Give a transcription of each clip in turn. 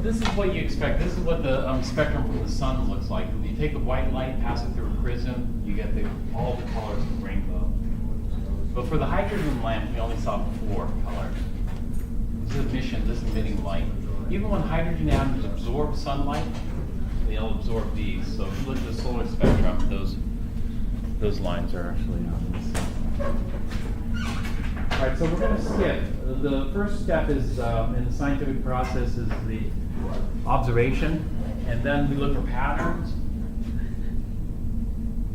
this is what you expect. This is what the spectrum from the sun looks like. You take the white light, pass it through a prism, you get all the colors of the rainbow. But for the hydrogen lamp, we only saw 4 colors. This is emission, this is emitting light. Even when hydrogen atoms absorb sunlight, they'll absorb these. So if you look at the solar spectrum, those lines are actually on this. All right, so we're going to skip. The first step is in the scientific process is the observation, and then we look for patterns.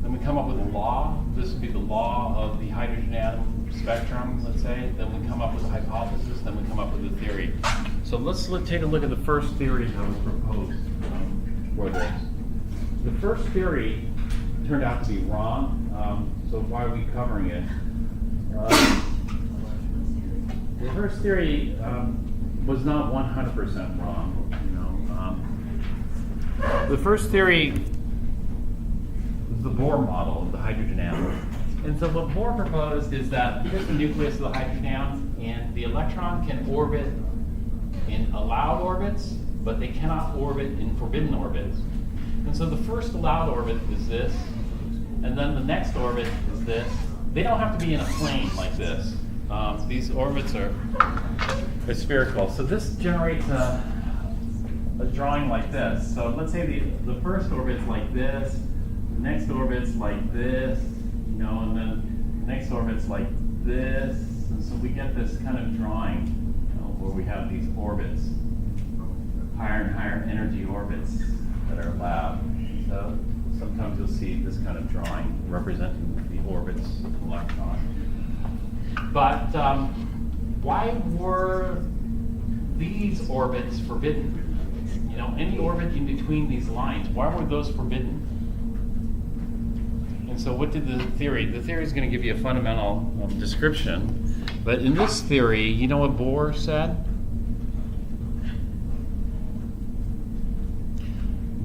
Then we come up with a law. This would be the law of the hydrogen atom spectrum, let's say. Then we come up with a hypothesis. Then we come up with a theory. So let's take a look at the first theory that was proposed for this. The first theory turned out to be wrong. So why are we covering it? The first theory was not 100% wrong. The first theory was the Bohr model of the hydrogen atom. And so what Bohr proposed is that here's the nucleus of the hydrogen atom, and the electron can orbit in allowed orbits, but they cannot orbit in forbidden orbits. And so the first allowed orbit is this, and then the next orbit is this. They don't have to be in a plane like this. These orbits are spherical. So this generates a drawing like this. So let's say the first orbit's like this, the next orbit's like this, and then the next orbit's like this. And so we get this kind of drawing where we have these orbits, higher and higher energy orbits that are allowed. So sometimes you'll see this kind of drawing representing the orbits of an electron. But why were these orbits forbidden? Any orbit in between these lines, why were those forbidden? And so what did the theory is going to give you a fundamental description. But in this theory, you know what Bohr said?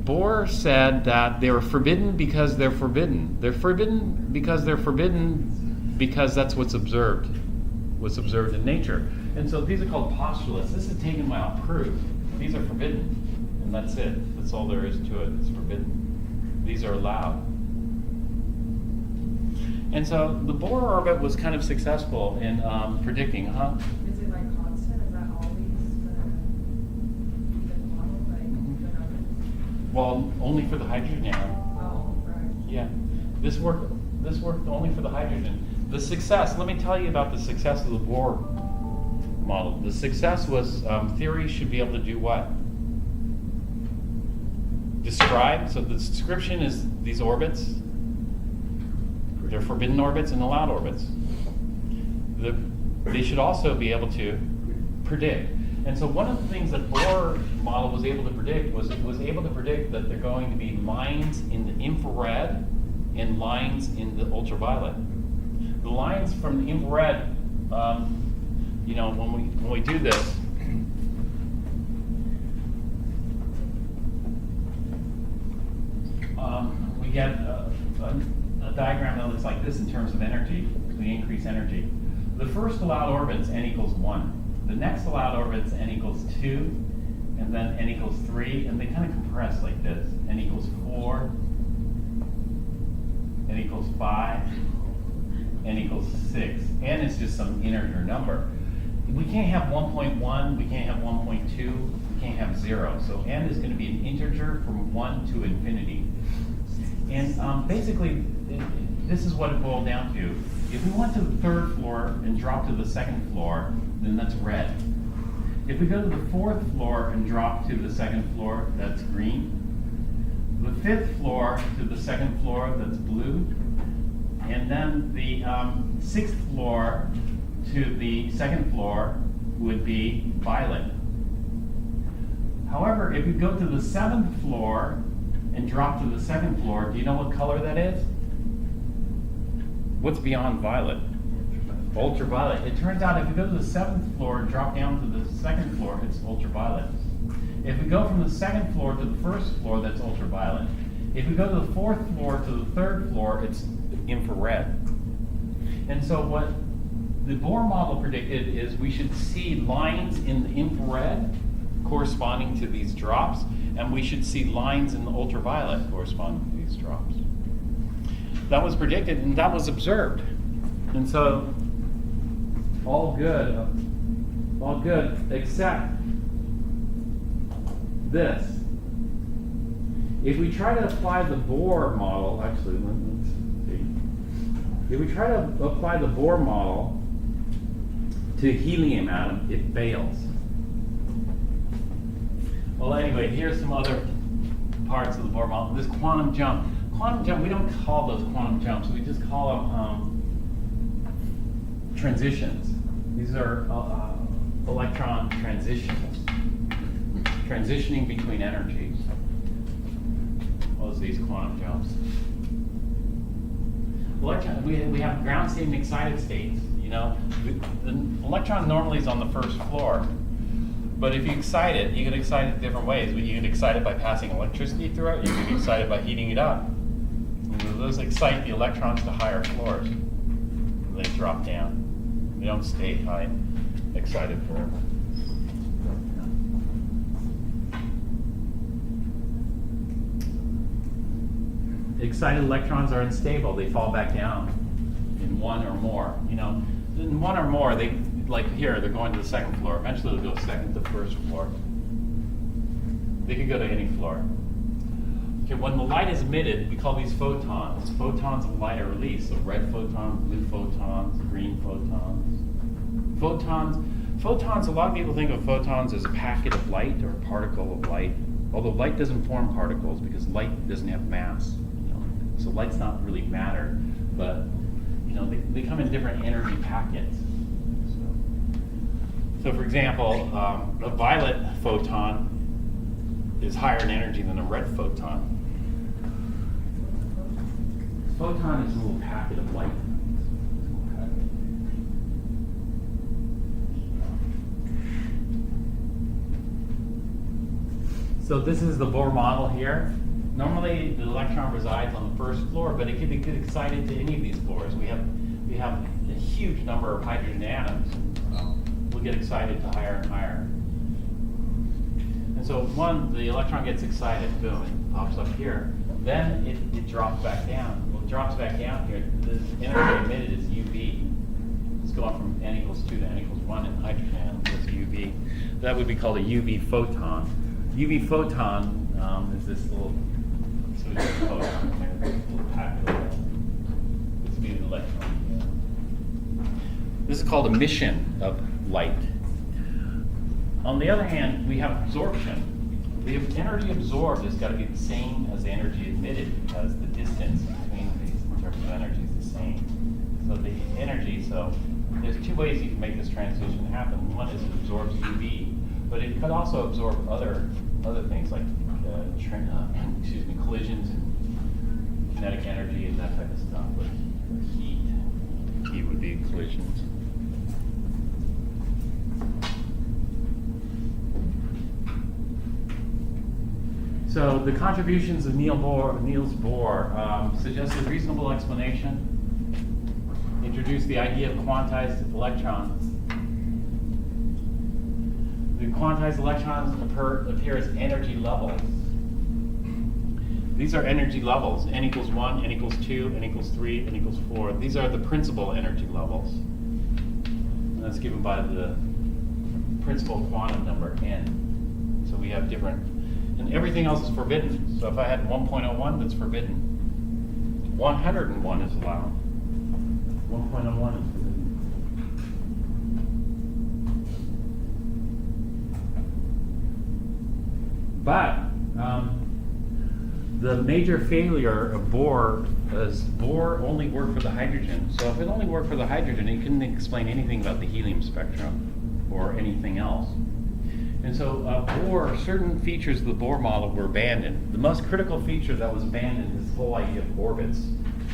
Bohr said that they were forbidden because they're forbidden. They're forbidden because they're forbidden because that's what's observed in nature. And so these are called postulates. This is taken without proof. These are forbidden, and that's it. That's all there is to it. It's forbidden. These are allowed. And so the Bohr orbit was kind of successful in predicting, Is it like constant? Is that always the model? Well, only for the hydrogen atom. Oh, right. Yeah. This worked only for the hydrogen. The success, let me tell you about the success of the Bohr model. The success was theory should be able to do what? Describe. So the description is these orbits. They're forbidden orbits and allowed orbits. They should also be able to predict. And so one of the things that Bohr model was able to predict was it was able to predict that there are going to be lines in the infrared and lines in the ultraviolet. The lines from the infrared, when we do this, we get a diagram that looks like this in terms of energy. We increase energy. The first allowed orbit's n equals 1. The next allowed orbit's n equals 2, and then n equals 3, and they kind of compress like this. N equals 4, n equals 5, n equals 6. N is just some integer number. We can't have 1.1, we can't have 1.2, we can't have 0. So n is going to be an integer from 1 to infinity. And basically, this is what it boiled down to. If we went to the 3rd floor and dropped to the 2nd floor, then that's red. If we go to the 4th floor and drop to the 2nd floor, that's green. The 5th floor to the 2nd floor, that's blue. And then the 6th floor to the 2nd floor would be violet. However, if you go to the 7th floor and drop to the 2nd floor, do you know what color that is? What's beyond violet? Ultraviolet. It turns out if you go to the 7th floor and drop down to the 2nd floor, it's ultraviolet. If we go from the 2nd floor to the 1st floor, that's ultraviolet. If we go to the 4th floor to the 3rd floor, it's infrared. And so what the Bohr model predicted is we should see lines in the infrared corresponding to these drops, and we should see lines in the ultraviolet corresponding to these drops. That was predicted and that was observed. And so, all good, except this. If we try to apply the Bohr model, actually, let's see. If we try to apply the Bohr model to a helium atom, it fails. Well, anyway, here's some other parts of the Bohr model. This quantum jump. Quantum jump, we don't call those quantum jumps, we just call them transitions. These are electron transitions, transitioning between energies. Those these quantum jumps. Electron, we have ground state and excited states. You know, the electron normally is on the first floor, but if you excite it, you can excite it different ways. You can excite it by passing electricity through it. You can excite it by heating it up. And those excite the electrons to higher floors. They drop down. They don't stay high, excited forever. Excited electrons are unstable. They fall back down in one or more. You know, in one or more, they, like here, they're going to the second floor. Eventually they'll go second to first floor. They could go to any floor. Okay, when the light is emitted, we call these photons. Photons of light are released. So red photons, blue photons, green photons. Photons, a lot of people think of photons as a packet of light or a particle of light. Although light doesn't form particles because light doesn't have mass. So light's not really matter, but you know, they come in different energy packets. So for example, a violet photon is higher in energy than a red photon. Photon is a little packet of light. So this is the Bohr model here. Normally, the electron resides on the first floor, but it can get excited to any of these floors. We have a huge number of hydrogen atoms. We'll get excited to higher and higher. And so the electron gets excited, boom, it pops up here. Then it drops back down. Well, it drops back down here. The energy emitted is UV. It's going from n equals 2 to n equals 1 in hydrogen atoms. That's UV. That would be called a UV photon. UV photon is this little photon here, this little packet. This would be the electron. This is called emission of light. On the other hand, we have absorption. The energy absorbed has got to be the same as the energy emitted because the distance between these in terms of energy is the same. So the energy, there's two ways you can make this transition happen. One is it absorbs UV, but it could also absorb other things like collisions and kinetic energy and that type of stuff. But heat would be collisions. So the contributions of Niels Bohr suggest a reasonable explanation. Introduced the idea of quantized electrons. The quantized electrons appear as energy levels. These are energy levels. N equals 1, N equals 2, N equals 3, N equals 4. These are the principal energy levels. And that's given by the principal quantum number, N. So we have different, and everything else is forbidden. So if I had 1.01, that's forbidden. 101 is allowed. 1.01 is forbidden. But the major failure of Bohr is Bohr only worked for the hydrogen. So if it only worked for the hydrogen, it couldn't explain anything about the helium spectrum or anything else. And so Bohr, certain features of the Bohr model were abandoned. The most critical feature that was abandoned is the whole idea of orbits.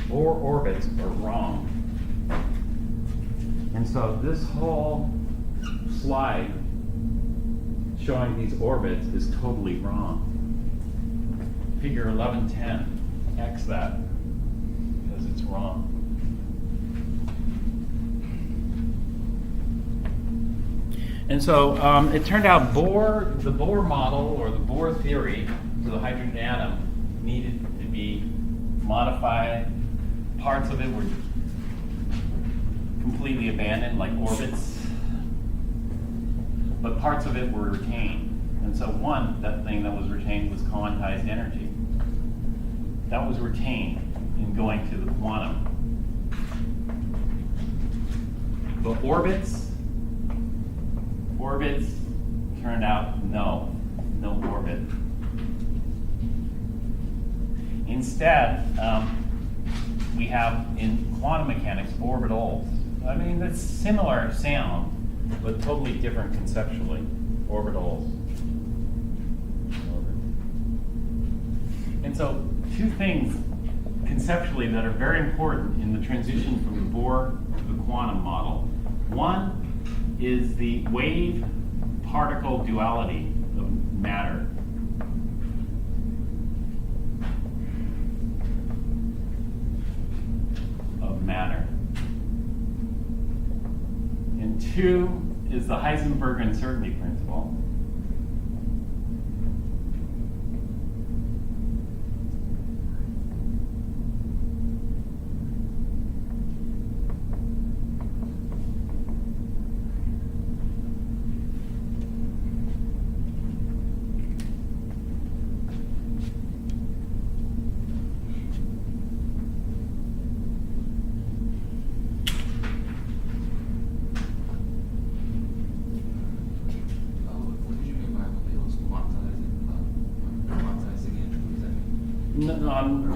Bohr orbits are wrong. And so this whole slide showing these orbits is totally wrong. Figure 1110, X that, because it's wrong. And so it turned out the Bohr model or the Bohr theory for the hydrogen atom needed to be modified. Parts of it were completely abandoned, like orbits, but parts of it were retained. And so that thing that was retained was quantized energy. That was retained in going to the quantum. But orbits turned out no orbit. Instead, we have in quantum mechanics orbitals. I mean, that's similar sound, but totally different conceptually. Orbitals. And so, two things conceptually that are very important in the transition from the Bohr to the quantum model. One is the wave-particle duality of matter. And two is the Heisenberg uncertainty principle.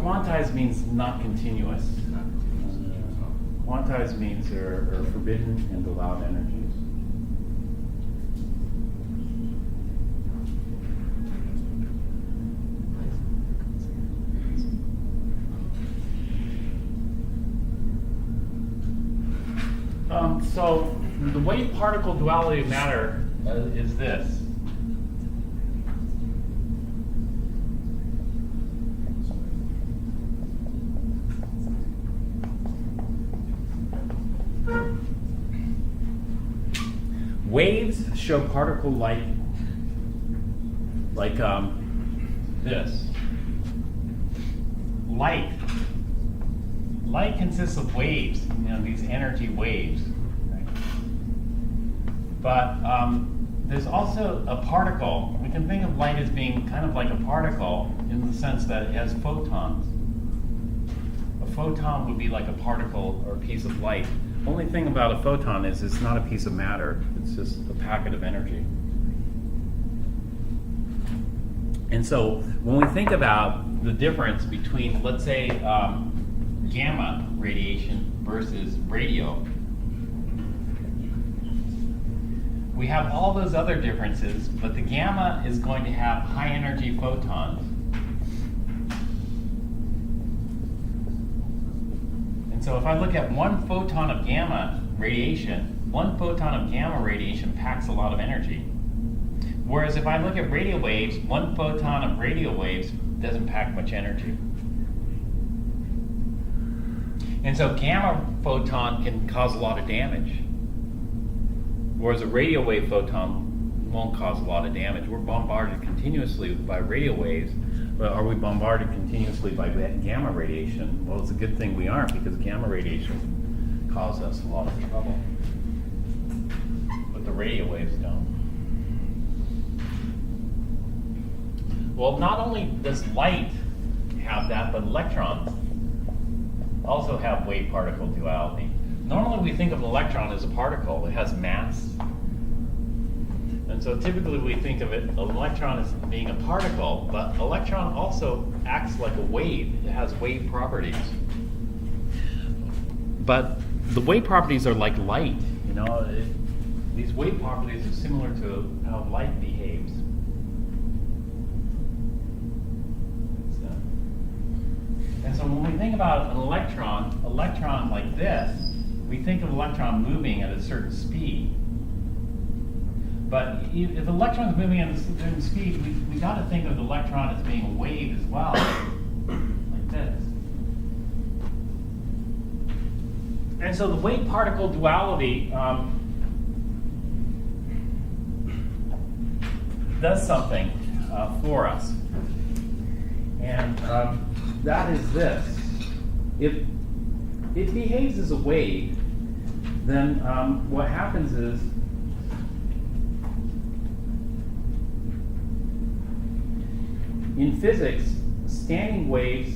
Quantized means not continuous. Quantized means are forbidden and allowed energies. So the wave-particle duality of matter is this. Waves show particle light like this. Light consists of waves, these energy waves. Right? But there's also a particle. We can think of light as being kind of like a particle in the sense that it has photons. A photon would be like a particle or a piece of light. Only thing about a photon is it's not a piece of matter, it's just a packet of energy. And so when we think about the difference between, let's say, gamma radiation versus radio, we have all those other differences, but the gamma is going to have high energy photons. So if I look at one photon of gamma radiation packs a lot of energy. Whereas if I look at radio waves, one photon of radio waves doesn't pack much energy. And so gamma photon can cause a lot of damage. Whereas a radio wave photon won't cause a lot of damage. We're bombarded continuously by radio waves. But are we bombarded continuously by gamma radiation? Well, it's a good thing we aren't, because gamma radiation causes us a lot of trouble. But the radio waves don't. Well, not only does light have that, but electrons also have wave-particle duality. Normally we think of an electron as a particle. It has mass. And so typically we think of an electron as being a particle, but electron also acts like a wave. It has wave properties. But the wave properties are like light. These wave properties are similar to how light behaves. And so when we think about an electron like this, we think of an electron moving at a certain speed. But if the electron is moving at a certain speed, we got to think of the electron as being a wave as well, like this. And so the wave-particle duality does something for us. And that is this. If it behaves as a wave, then what happens is in physics, standing waves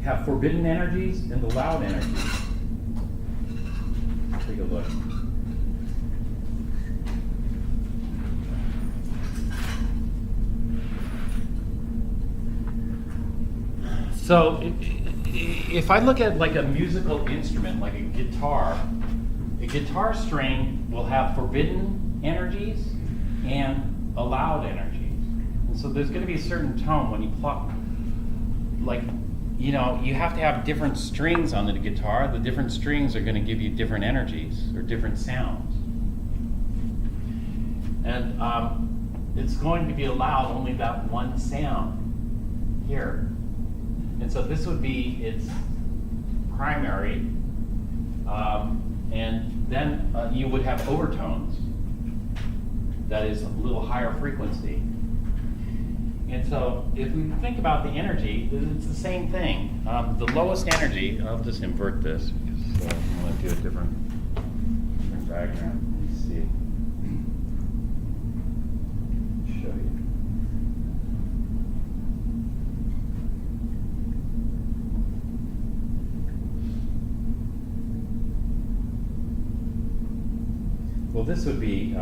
have forbidden energies and allowed energies. Take a look. So if I look at like a musical instrument, like a guitar string will have forbidden energies and allowed energies. And so there's going to be a certain tone when you pluck, like, you know, you have to have different strings on the guitar. The different strings are going to give you different energies or different sounds. And it's going to be allowed only that one sound here. And so this would be its primary, and then you would have overtones. That is a little higher frequency. And so if we think about the energy, it's the same thing. The lowest energy, I'll just invert this because I'm going to do a different diagram. Let me see. Show you. Well, this would be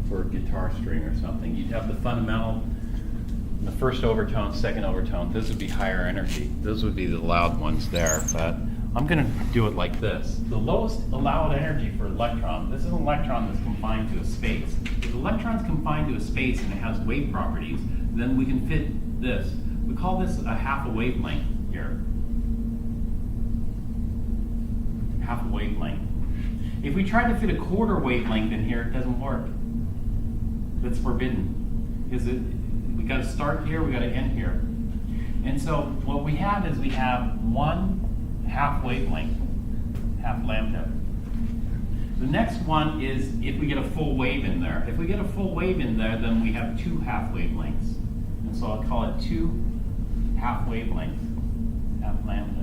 for a guitar string or something. You'd have the fundamental, the first overtone, second overtone. This would be higher energy. Those would be the loud ones there. But I'm going to do it like this. The lowest allowed energy for an electron, this is an electron that's confined to a space. If the electron's confined to a space and it has wave properties, then we can fit this. We call this a half a wavelength here. Half a wavelength. If we try to fit a quarter wavelength in here, it doesn't work. That's forbidden. Because we got to start here, we got to end here. And so what we have is we have one half wavelength, half lambda. The next one is if we get a full wave in there. If we get a full wave in there, then we have two half wavelengths. And so I'll call it two half wavelengths, half lambda.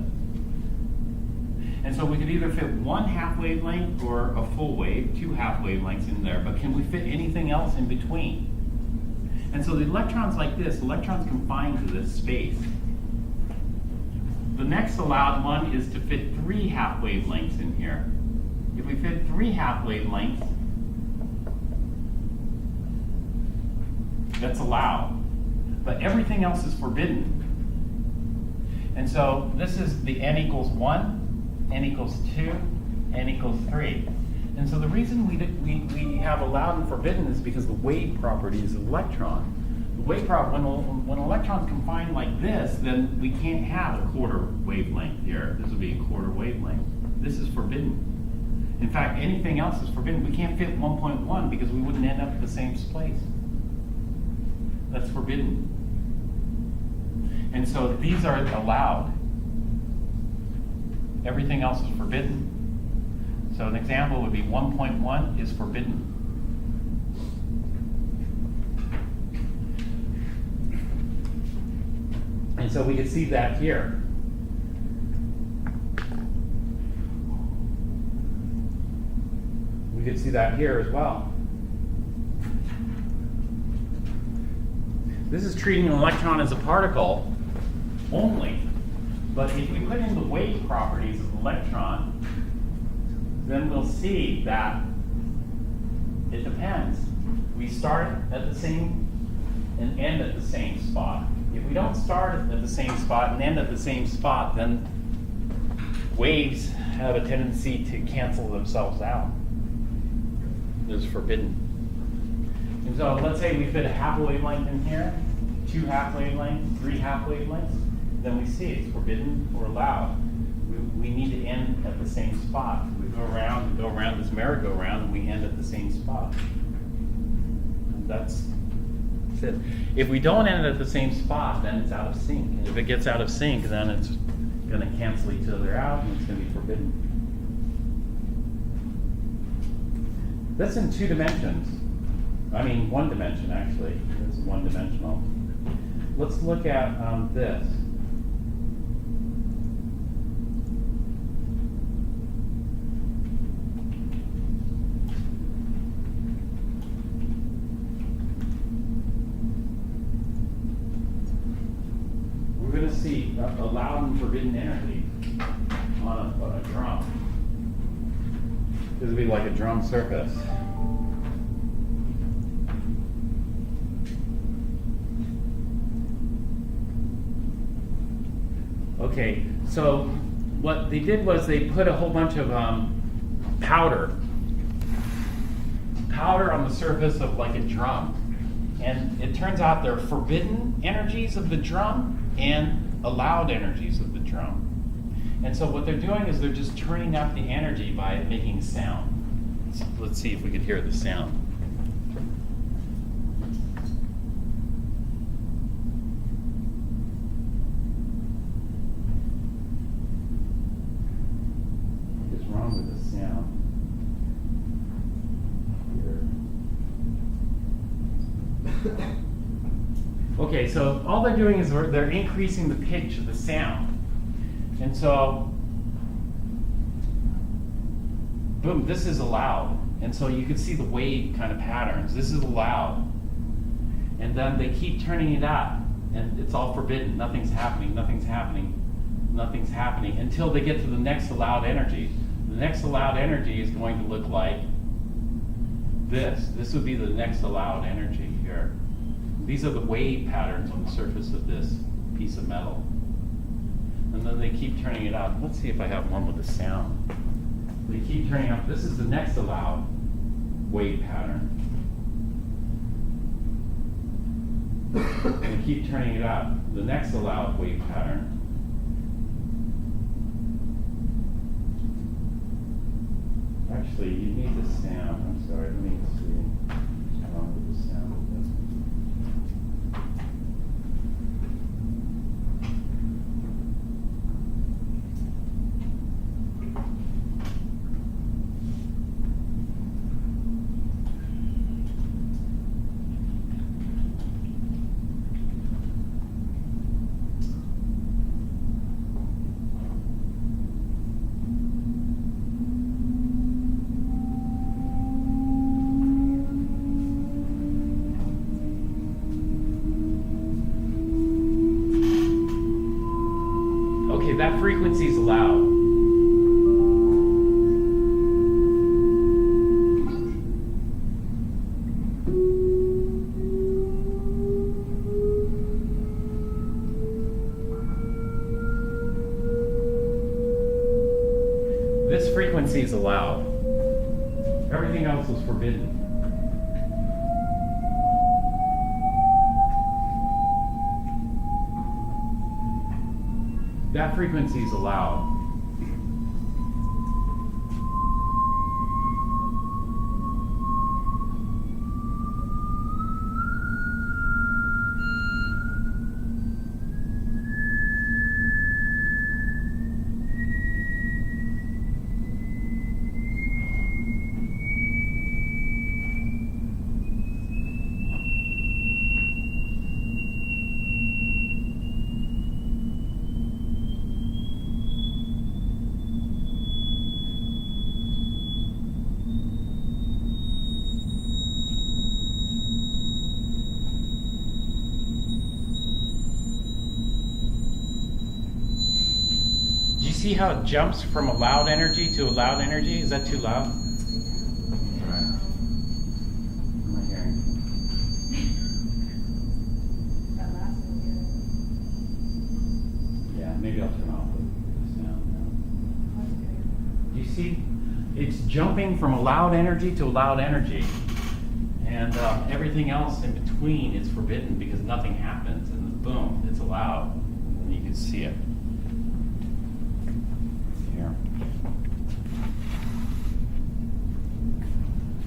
And so we could either fit one half wavelength or a full wave, two half wavelengths in there, but can we fit anything else in between? And so the electrons like this, electrons confined to this space. The next allowed one is to fit three half wavelengths in here. If we fit three half wavelengths, that's allowed, but everything else is forbidden. And so this is the n equals 1, n equals 2, n equals 3. And so the reason we have allowed and forbidden is because the wave property is an electron. The wave property, when an electron's confined like this, then we can't have a quarter wavelength here. This would be a quarter wavelength. This is forbidden. In fact, anything else is forbidden. We can't fit 1.1 because we wouldn't end up at the same place. That's forbidden. And so these are allowed. Everything else is forbidden. So an example would be 1.1 is forbidden. And so we can see that here. We could see that here as well. This is treating an electron as a particle only. But if we put in the wave properties of the electron, then we'll see that it depends. We start at the same and end at the same spot. If we don't start at the same spot and end at the same spot, then waves have a tendency to cancel themselves out. This is forbidden. And so let's say we fit a half wavelength in here, two half wavelengths, three half wavelengths, then we see it's forbidden or allowed. We need to end at the same spot. We go around this merry-go-round, and we end at the same spot. And that's it. If we don't end at the same spot, then it's out of sync. And if it gets out of sync, then it's going to cancel each other out, and it's going to be forbidden. That's in 2 dimensions. I mean, 1 dimension actually. It's 1-dimensional. Let's look at this. We're going to see allowed and forbidden energy on a drum. This would be like a drum surface. Okay, so what they did was they put a whole bunch of powder on the surface of like a drum. And it turns out there are forbidden energies of the drum and allowed energies of the drum. And so what they're doing is they're just turning up the energy by making sound. So let's see if we could hear the sound. What is wrong with the sound? Here. Okay, so all they're doing is they're increasing the pitch of the sound. And so, boom, this is allowed. And so you can see the wave kind of patterns. This is allowed. And then they keep turning it up. And it's all forbidden. Nothing's happening, nothing's happening, nothing's happening until they get to the next allowed energy. The next allowed energy is going to look like this. This would be the next allowed energy here. These are the wave patterns on the surface of this piece of metal. And then they keep turning it up. Let's see if I have one with a sound. They keep turning up. This is the next allowed wave pattern. They keep turning it up. The next allowed wave pattern. Actually, you need the sound. I'm sorry. Let me see what's wrong with the sound. Okay, that frequency is allowed. This frequency is allowed. Everything else is forbidden. That frequency is allowed. See how it jumps from allowed energy to allowed energy? Is that too loud? Right. What am I hearing? That last one, Yeah, maybe I'll turn off the sound now. That's good. You see, it's jumping from allowed energy to allowed energy. And everything else in between is forbidden because nothing happens. And boom, it's allowed. And you can see it.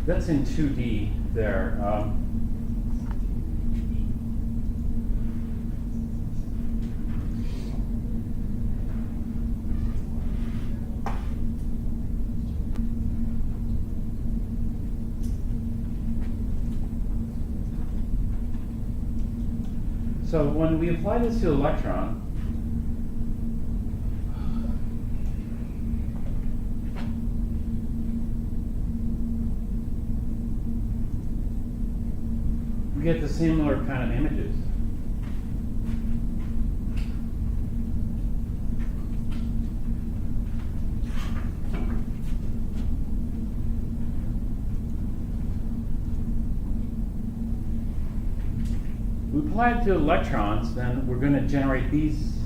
That's in 2D there. So when we apply this to electron, we get the similar kind of images. We apply it to electrons, then we're going to generate these.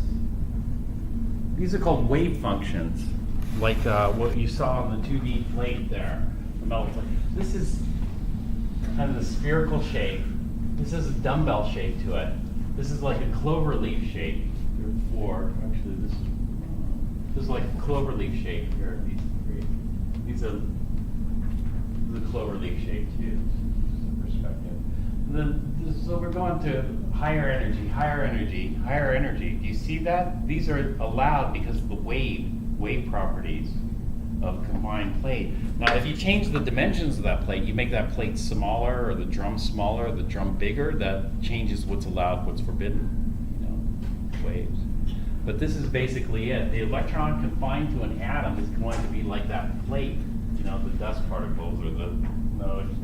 These are called wave functions, like what you saw on the 2D plate there. The metal plate. This is kind of the spherical shape. This is a dumbbell shape to it. This is like a clover leaf shape. Or actually, this is like a clover leaf shape here. These are the clover leaf shape too. Perspective. And then, so we're going to higher energy, higher energy, higher energy. Do you see that? These are allowed because of the wave properties of combined plate. Now, if you change the dimensions of that plate, you make that plate smaller, or the drum smaller, or the drum bigger, that changes what's allowed, what's forbidden, waves. But this is basically it. The electron confined to an atom is going to be like that plate, the dust particles, or the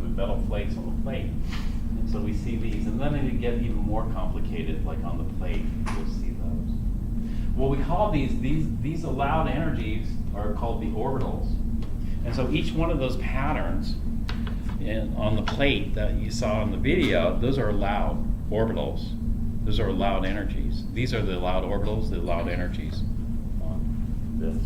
metal flakes on the plate. And so we see these, and then they get even more complicated, like on the plate, you'll see those. What we call these allowed energies are called the orbitals. And so each one of those patterns on the plate that you saw in the video, those are allowed orbitals. Those are allowed energies. These are the allowed orbitals, the allowed energies on this.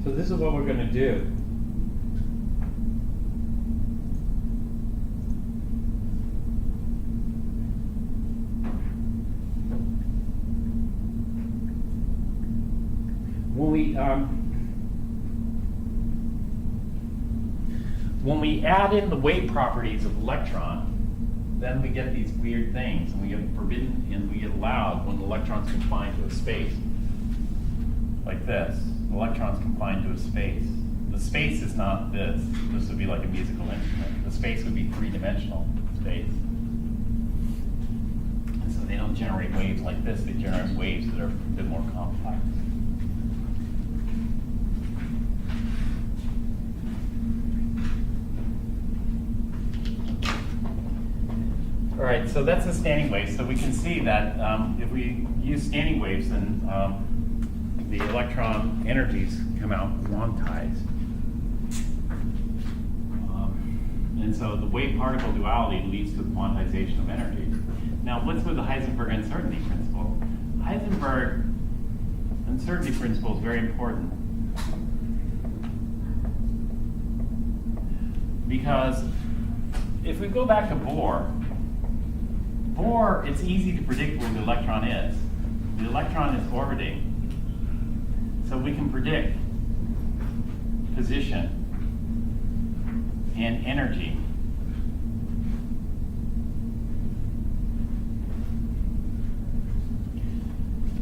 So this is what we're going to do. When we add in the wave properties of electron, then we get these weird things, and we get forbidden and we get allowed when the electron's confined to a space, like this. The electron's confined to a space. The space is not this. This would be like a musical instrument. The space would be three-dimensional space. And so they don't generate waves like this. They generate waves that are a bit more complex. All right, so that's the standing wave. So we can see that if we use standing waves, then the electron energies come out quantized. And so the wave-particle duality leads to the quantization of energy. Now, what's with the Heisenberg uncertainty principle? Heisenberg uncertainty principle is very important. Because if we go back to Bohr, it's easy to predict where the electron is. The electron is orbiting. So we can predict position and energy.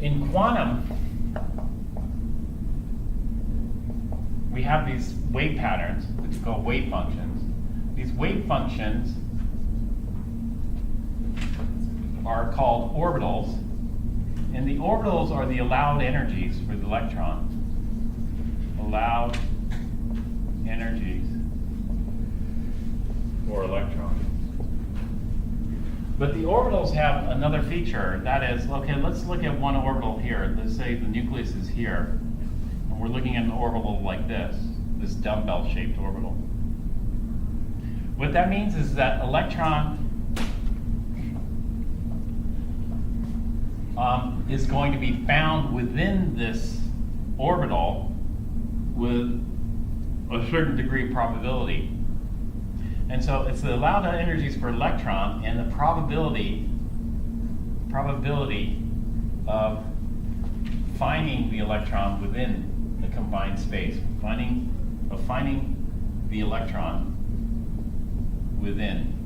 In quantum, we have these wave patterns, which are called wave functions. These wave functions are called orbitals. And the orbitals are the allowed energies for the electron. Allowed energies for electrons. But the orbitals have another feature. That is, okay, let's look at one orbital here. Let's say the nucleus is here. And we're looking at an orbital like this dumbbell-shaped orbital. What that means is that electron is going to be found within this orbital with a certain degree of probability. And so it's the allowed energies for electron and the probability of finding the electron within the combined space, finding the electron within.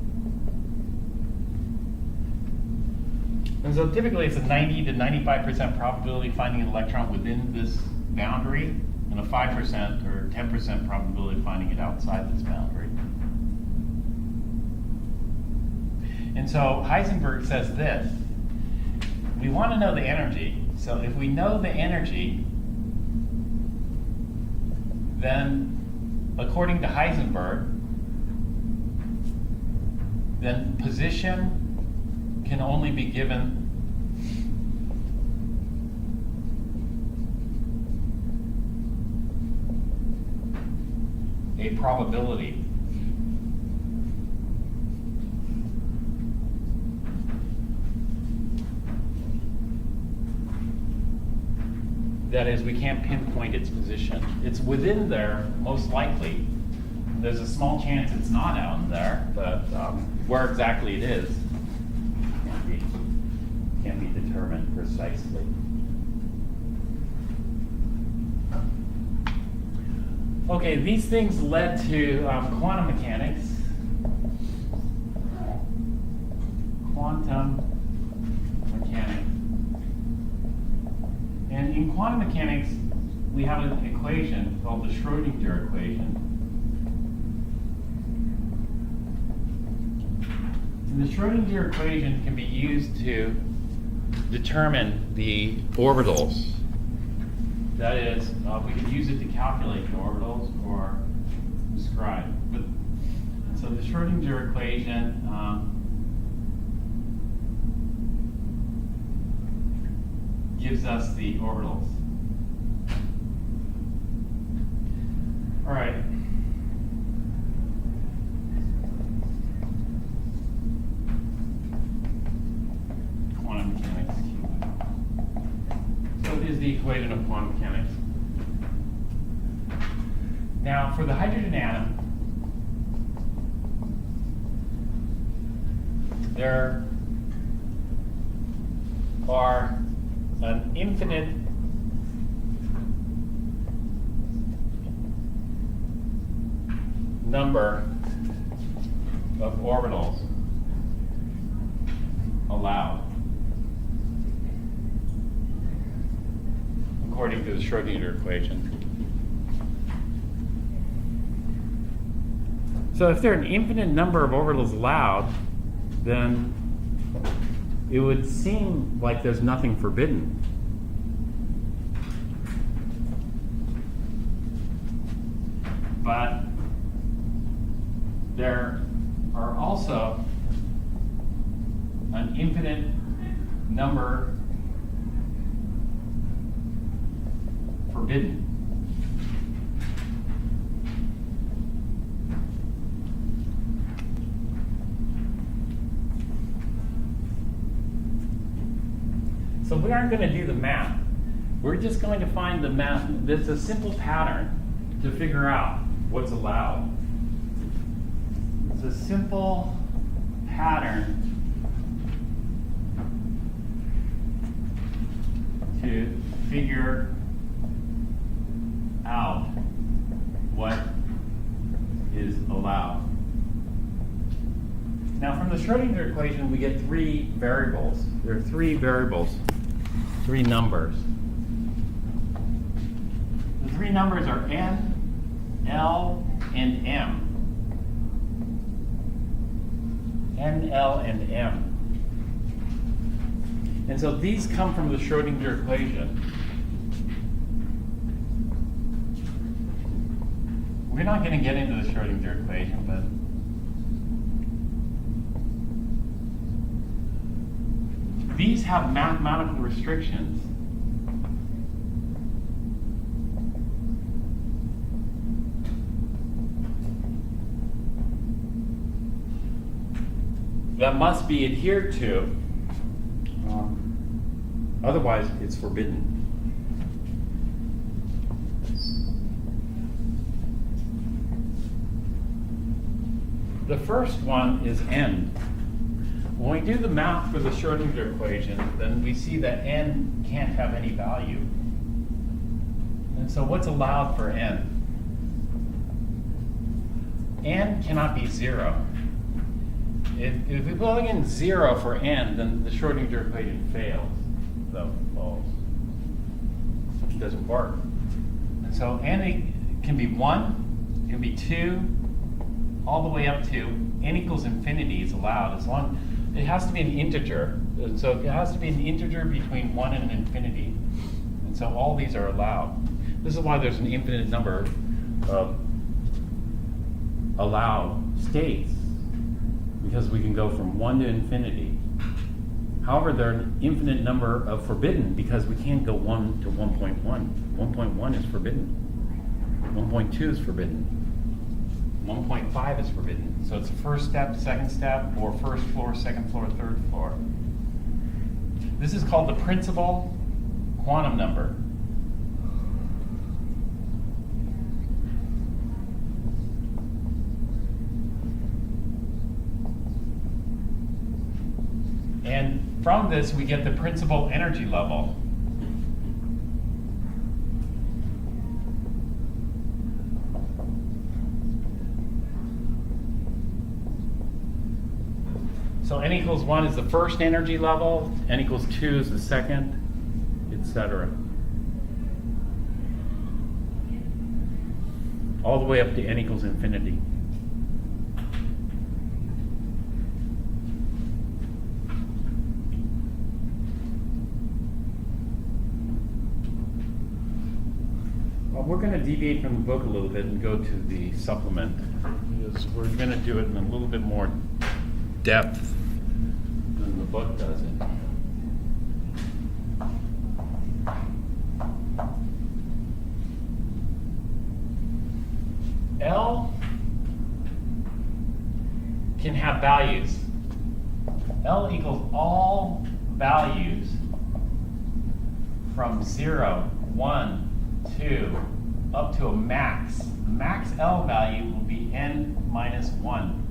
And so typically it's a 90 to 95% probability of finding an electron within this boundary, and a 5% or 10% probability of finding it outside this boundary. And so Heisenberg says this: we want to know the energy. So if we know the energy, then according to Heisenberg, then position can only be given a probability. That is, we can't pinpoint its position. It's within there, most likely. There's a small chance it's not out in there, but where exactly it is can't be determined precisely. Okay, these things led to quantum mechanics. Quantum mechanics. And in quantum mechanics, we have an equation called the Schrödinger equation. And the Schrödinger equation can be used to determine the orbitals. That is, we can use it to calculate the orbitals or describe. So the Schrödinger equation gives us the orbitals. All right. Quantum mechanics. So it is the equation of quantum mechanics. Now, for the hydrogen atom, there are an infinite number of orbitals allowed, according to the Schrödinger equation. So if there are an infinite number of orbitals allowed, then it would seem like there's nothing forbidden. But there are also an infinite number forbidden. So we aren't going to do the math. We're just going to find the math. There's a simple pattern to figure out what's allowed. It's a simple pattern to figure out what is allowed. Now, from the Schrödinger equation, we get three variables. There are three variables, three numbers. The three numbers are n, l, and m. N, L, and m. And so these come from the Schrödinger equation. We're not going to get into the Schrödinger equation, but these have mathematical restrictions. That must be adhered to. Otherwise, it's forbidden. The first one is n. When we do the math for the Schrödinger equation, then we see that n can't have any value. And so what's allowed for n? N cannot be 0. If we plug in 0 for n, then the Schrödinger equation fails. So false. It doesn't work. And so n can be 1, it can be 2, all the way up to n equals infinity is allowed, as long it has to be an integer. And so it has to be an integer between 1 and infinity. And so all these are allowed. This is why there's an infinite number of allowed states, because we can go from 1 to infinity. However, there are an infinite number of forbidden, because we can't go 1 to 1.1. 1.1 is forbidden. 1.2 is forbidden. 1.5 is forbidden. So it's first step, second step, or first floor, second floor, third floor. This is called the principal quantum number. And from this, we get the principal energy level. So n equals 1 is the first energy level, n equals 2 is the second, etc. All the way up to n equals infinity. Well, we're going to deviate from the book a little bit and go to the supplement, because we're going to do it in a little bit more depth than the book does it. L can have values. L equals all values from 0, 1, 2, up to a max. The max L value will be n minus 1.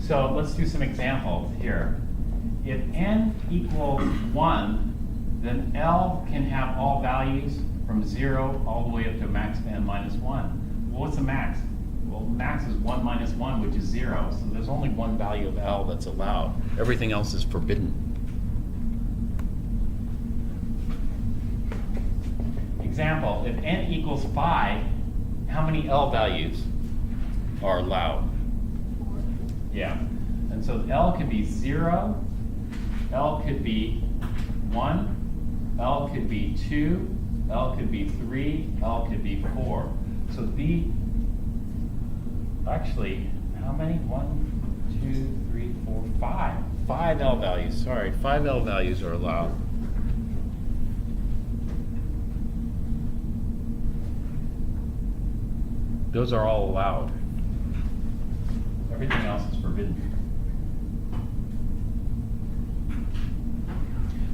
So let's do some examples here. If n equals 1, then L can have all values from 0 all the way up to a max of n minus 1. Well, what's the max? Well, max is 1 minus 1, which is 0. So there's only one value of L that's allowed. Everything else is forbidden. Example, if n equals 5, how many L values are allowed? Yeah, and so L could be 0, L could be 1, L could be 2, L could be 3, L could be 4. So actually, how many? 1, 2, 3, 4, 5. 5 L values, sorry, 5 L values are allowed. Those are all allowed. Everything else is forbidden.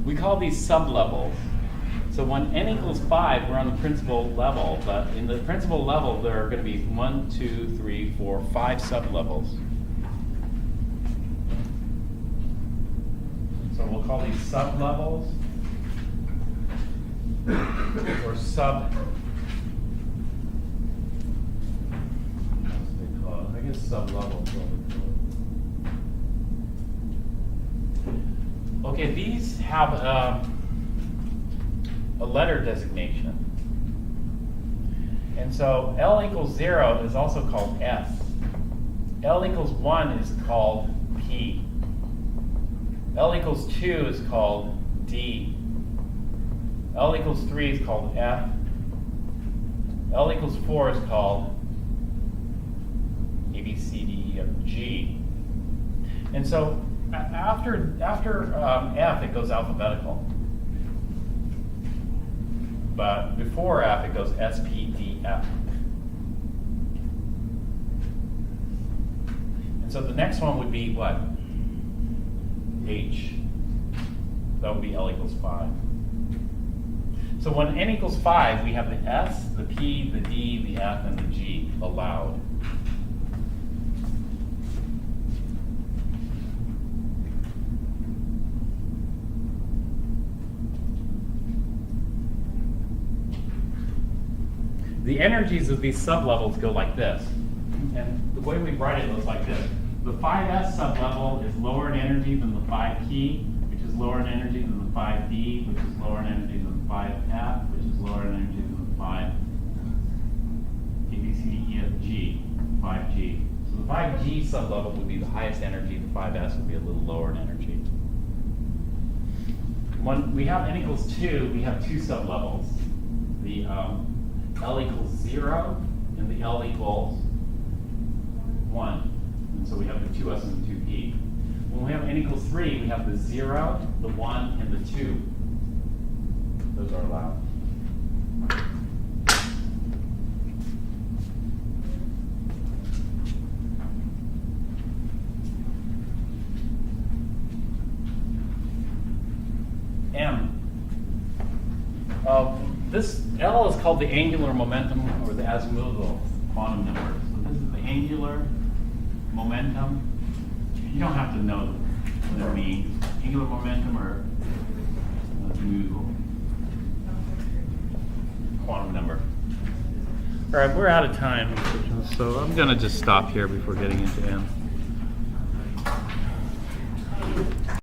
We call these sublevels. So when n equals 5, we're on the principal level, but in the principal level, there are going to be 1, 2, 3, 4, 5 sublevels. So we'll call these sublevels or sub. I guess sublevels. Okay, these have a letter designation. And so L equals 0 is also called F. L equals 1 is called P. L equals 2 is called D. L equals 3 is called F. L equals 4 is called A, B, C, D, E, F, G. And so after F, it goes alphabetical. But before F, it goes S, P, D, F. And so the next one would be what? H. That would be L equals 5. So when n equals 5, we have the S, the P, the D, the F, and the G allowed. The energies of these sublevels go like this. And the way we write it goes like this. The 5s sublevel is lower in energy than the 5p, which is lower in energy than the 5d, which is lower in energy than the 5f, which is lower in energy than the 5 A, B, C, D, E, F, G, 5g. So 5G sublevel would be the highest energy, the 5S would be a little lower in energy. When we have n equals 2, we have two sublevels. The L equals 0 and the L equals 1. And so we have the 2S and the 2P. When we have n equals 3, we have the 0, the 1, and the 2. Those are allowed. M. This L is called the angular momentum or the azimuthal quantum number. So this is the angular momentum. You don't have to know what it means. Angular momentum or azimuthal quantum number. All right, we're out of time, so I'm going to just stop here before getting into M.